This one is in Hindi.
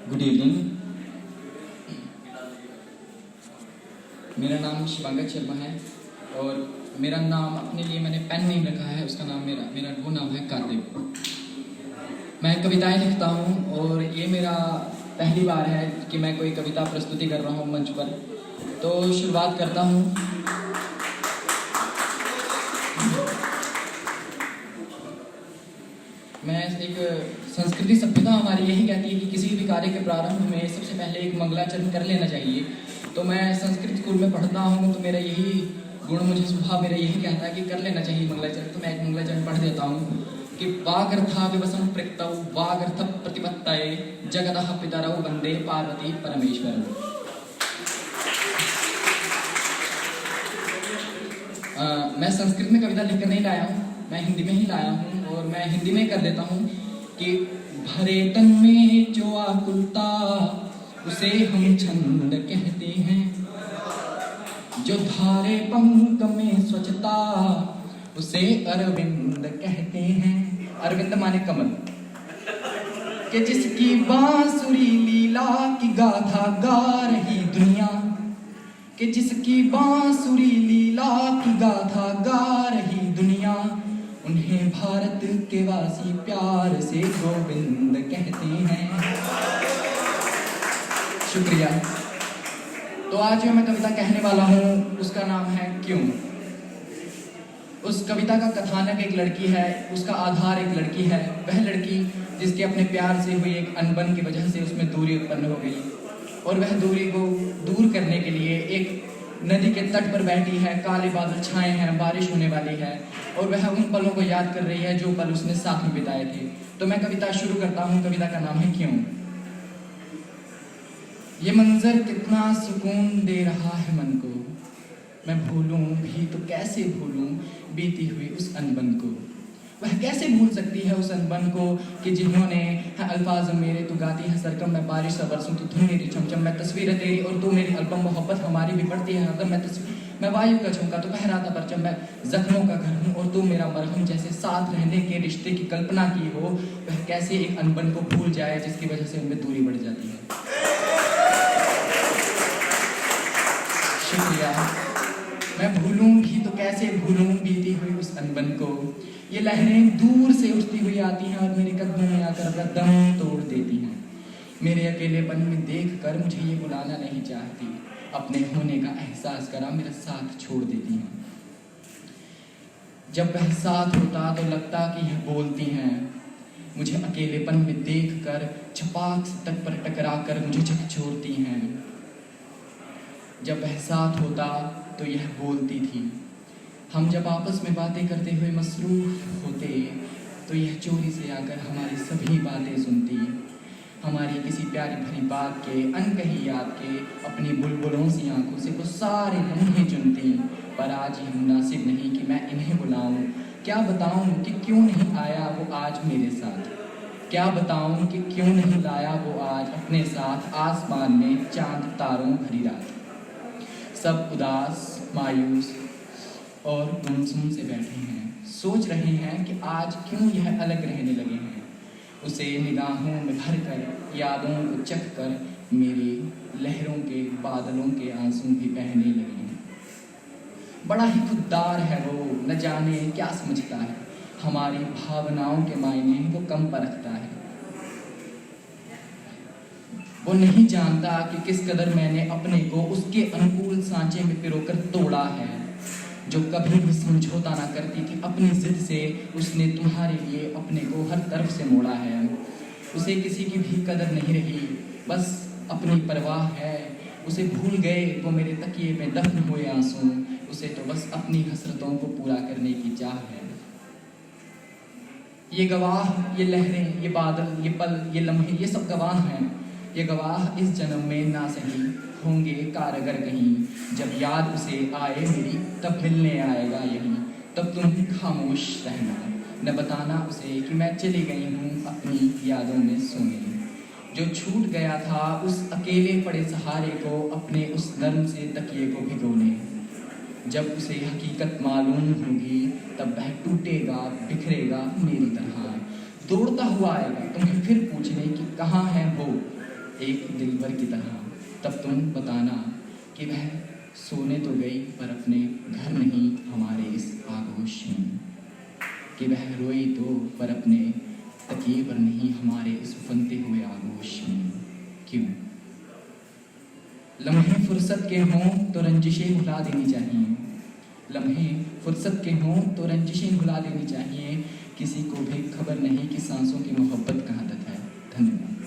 Good evening. मेरा नाम शिवांगत शर्मा है और मेरा नाम अपने लिए मैंने पेन नेम रखा है, उसका नाम मेरा वो नाम है कार्तिक। मैं कविताएं लिखता हूँ और ये मेरा पहली बार है कि मैं कोई कविता प्रस्तुति कर रहा हूँ मंच पर। तो शुरुआत करता हूँ। मैं एक संस्कृति सभ्यता हमारी यही कहती है कि किसी भी कार्य के प्रारंभ में सबसे पहले एक मंगलाचरण कर लेना चाहिए। तो मैं संस्कृत स्कूल में पढ़ता हूँ तो मेरा यही गुण, मुझे स्वभाव मेरा यही कहता है कि कर लेना चाहिए मंगलाचरण। तो मैं एक मंगलाचरण पढ़ देता हूँ कि वागर्था विवसं पृक्तौ वागर्थ प्रतिपत्तये जगतः पितरौ वंदे पार्वती परमेश्वरम्। मैं संस्कृत में कविता लिखकर नहीं लाया हूँ, मैं हिंदी में ही लाया हूँ और मैं हिंदी में कर देता हूँ कि भरे तन में जो आकुलता उसे हम छंद कहते हैं, जो धारे पंख में स्वच्छता उसे अरविंद कहते हैं। अरविंद माने कमल। कि जिसकी बांसुरी लीला की गाथा गा रही दुनिया, कि जिसकी बांसुरी लीला की गाथा गा रही दुनिया, उन्हें भारत के वासी प्यार से गोविंद कहते हैं। शुक्रिया। तो आज जो मैं कविता कहने वाला हूँ उसका नाम है क्यों। उस कविता का कथानक एक लड़की है, उसका आधार एक लड़की है। वह लड़की जिसके अपने प्यार से हुई एक अनबन की वजह से उसमें दूरी उत्पन्न हो गई और वह दूरी को दूर करने के लिए एक नदी के तट पर बैठी है। काले बादल छाए हैं, बारिश होने वाली है और वह उन पलों को याद कर रही है जो पल उसने साथ में बिताए थे। तो मैं कविता शुरू करता हूँ। कविता का नाम है क्यों। ये मंजर कितना सुकून दे रहा है मन को, मैं भूलूं भी तो कैसे भूलूं बीती हुई उस अनबन को। वह कैसे भूल सकती है उस अनबन को कि जिन्होंने है अल्फाज मेरे तू गाती है सरकम, मैं बारिश सा बरसूं तू धुन मेरी चमचम, मैं तस्वीर तेरी और तू मेरी अल्बम, मोहब्बत हमारी भी पड़ती है हरदम। मैं वायु का झोंका तो फहराता परचम, मैं जख्मों का घर हूँ और तू मेरा मरहम। जैसे साथ रहने के रिश्ते की कल्पना की हो, वह कैसे एक अनबन को भूल जाए जिसकी वजह से उनमें दूरी बढ़ जाती है। शुक्रिया। मैं भूलूं भी तो कैसे भूलूं बीती हुई उस अनबन को। ये लहरें दूर से उठती हुई आती हैं और मेरे कदमों में आकर अपना दम तोड़ देती हैं। मेरे अकेलेपन में देखकर मुझे ये बुलाना नहीं चाहती, अपने होने का एहसास करा मेरा साथ छोड़ देती हैं। जब वह साथ होता तो लगता कि यह बोलती हैं, मुझे अकेलेपन में देखकर छपाक से तट पर टकरा कर मुझे झकझोरती हैं। जब वह साथ होता तो यह बोलती थी, हम जब आपस में बातें करते हुए मसरूफ होते तो यह चोरी से आकर हमारी सभी बातें सुनती, हमारी किसी प्यारी भरी बात के अनकही याद के अपनी बुलबुलों सी आंखों से वो सारे लम्हे चुनती। पर आज ये मुनासिब नहीं कि मैं इन्हें बुलाऊं, क्या बताऊं कि क्यों नहीं आया वो आज मेरे साथ, क्या बताऊं कि क्यों नहीं लाया वो आज अपने साथ आसमान में चांद तारों भरी रात। सब उदास मायूस और गुमसुम से बैठे हैं, सोच रहे हैं कि आज क्यों यह अलग रहने लगे हैं। उसे निगाहों में भरकर यादों को चख कर मेरी लहरों के बादलों के आंसू भी बहने लगे हैं। बड़ा ही खुददार है वो, न जाने क्या समझता है, हमारी भावनाओं के मायने वो कम परखता है। वो नहीं जानता कि किस कदर मैंने अपने को उसके अनुकूल सांचे में पिरोकर तोड़ा है। जो कभी भी समझौता ना करती थी अपनी जिद से, उसने तुम्हारे लिए अपने को हर तरफ से मोड़ा है। उसे किसी की भी कदर नहीं रही, बस अपनी परवाह है। उसे भूल गए वो मेरे तकिए में दफन हुए आंसू, उसे तो बस अपनी हसरतों को पूरा करने की चाह है। ये गवाह, ये लहरें, ये बादल, ये पल, ये लम्हे, ये सब गवाह हैं। ये गवाह इस जन्म में ना सही होंगे कारगर कहीं, जब याद उसे आए मेरी तब मिलने आएगा यहीं। तब तुम खामोश रहना, न बताना उसे कि मैं चली गई हूँ अपनी यादों में सोने। जो छूट गया था उस अकेले पड़े सहारे को अपने उस नर्म से तकिए को भिगोने। जब उसे हकीकत मालूम होगी तब वह टूटेगा बिखरेगा मेरी तरह, दौड़ता हुआ आएगा तुम्हें फिर पूछने कि कहाँ है वो। एक दिलबर की तरह, तब तुम बताना कि वह सोने तो गई पर अपने घर नहीं हमारे इस आगोश में, कि वह रोई तो पर अपने तकिए पर नहीं हमारे इस उफनते हुए आगोश में। क्यों? लम्हे फुर्सत के हों तो रंजिशें भुला देनी चाहिए, लम्हे फुर्सत के हों तो रंजिशें भुला देनी चाहिए, किसी को भी खबर नहीं कि सांसों की मोहब्बत कहाँ तक है। धन्यवाद।